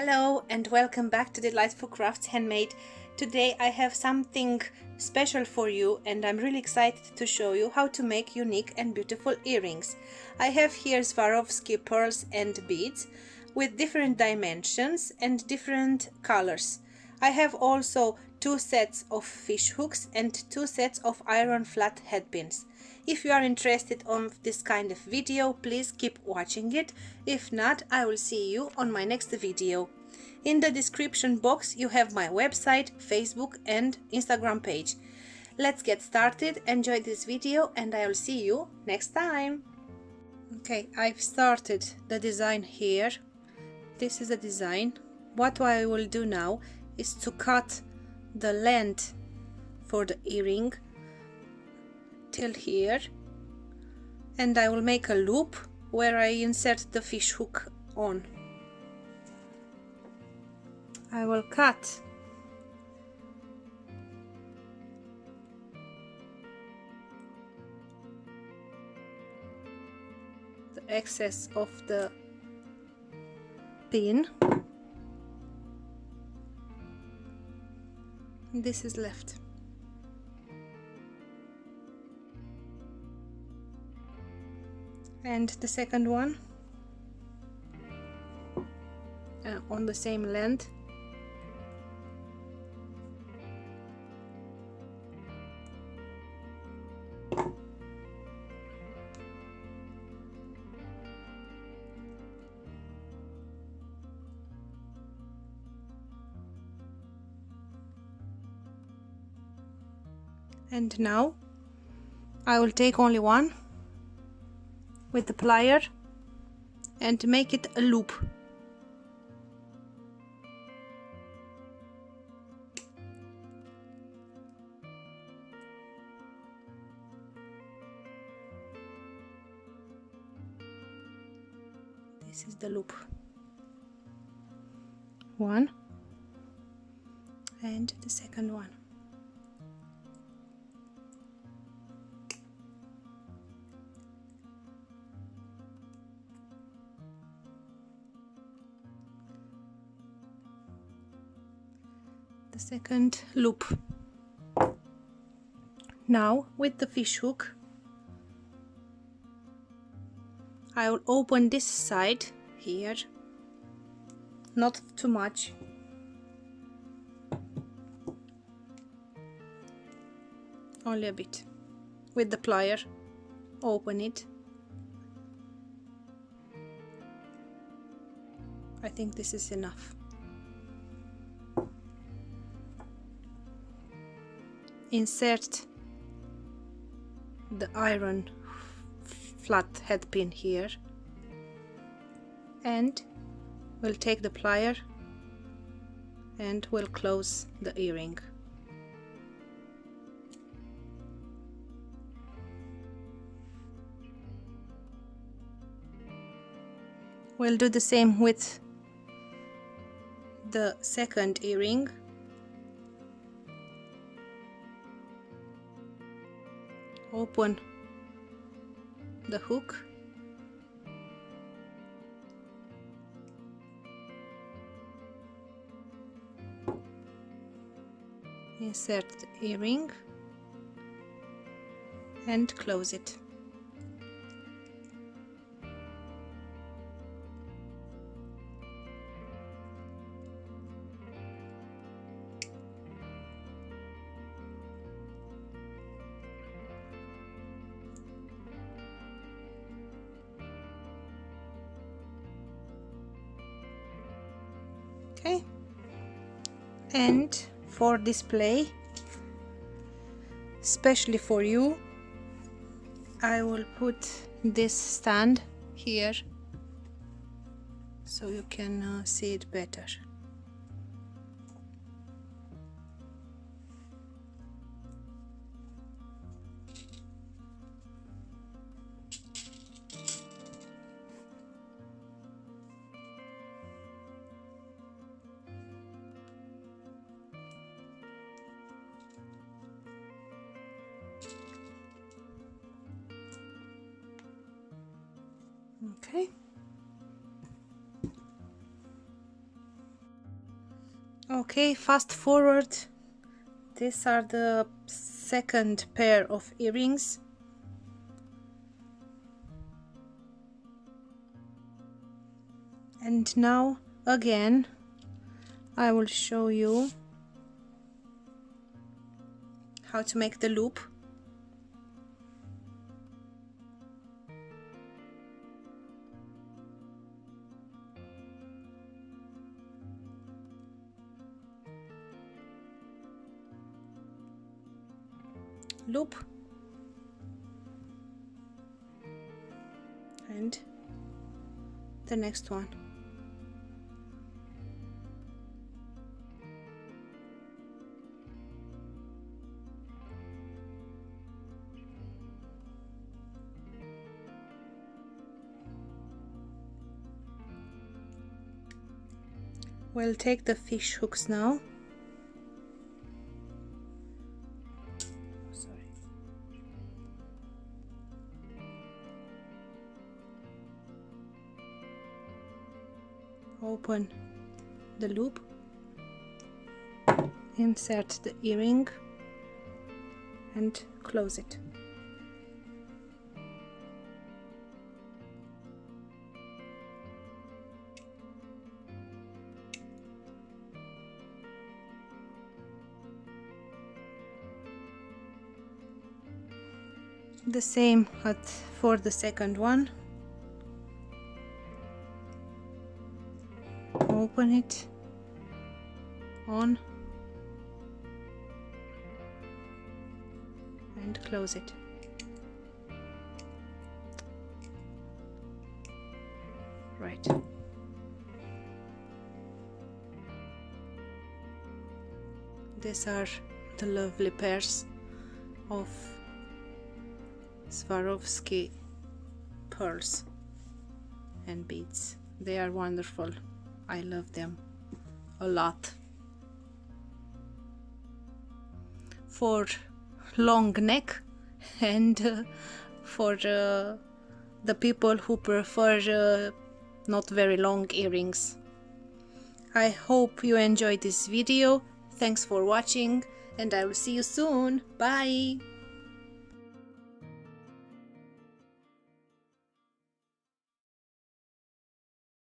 Hello and welcome back to Delightful Crafts Handmade. Today I have something special for you and I'm really excited to show you how to make unique and beautiful earrings. I have here Swarovski pearls and beads with different dimensions and different colors. I have also 2 sets of fish hooks and 2 sets of iron flat head pins. If you are interested on this kind of video, please keep watching it. If not, I will see you on my next video. In the description box you have my website, Facebook and Instagram page. Let's get started, enjoy this video and I will see you next time. Okay, I've started the design here. This is the design. What I will do now is to cut the length for the earring till here, and I will make a loop where I insert the fish hook on. I will cut the excess of the pin. This is left. And the second one on the same length. And now I will take only one with the plier and make it a loop. This is the loop. One and the second one. The second loop. Now with the fish hook I will open this side here, not too much, only a bit. With the plier open it. I think this is enough. Insert the iron flat head pin here and we'll take the plier and we'll close the earring. We'll do the same with the second earring. Open the hook, insert the earring and close it. Okay, and for display, especially for you, I will put this stand here so you can see it better. Okay. Okay, fast forward. These are the second pair of earrings. And now again I will show you how to make the loop. Loop and the next one. We'll take the fish hooks now. Open the loop, insert the earring and close it. The same for the second one. Open it, on, and close it. Right. These are the lovely pairs of Swarovski pearls and beads. They are wonderful. I love them a lot. For long neck and for the people who prefer not very long earrings. I hope you enjoyed this video. Thanks for watching and I will see you soon. Bye!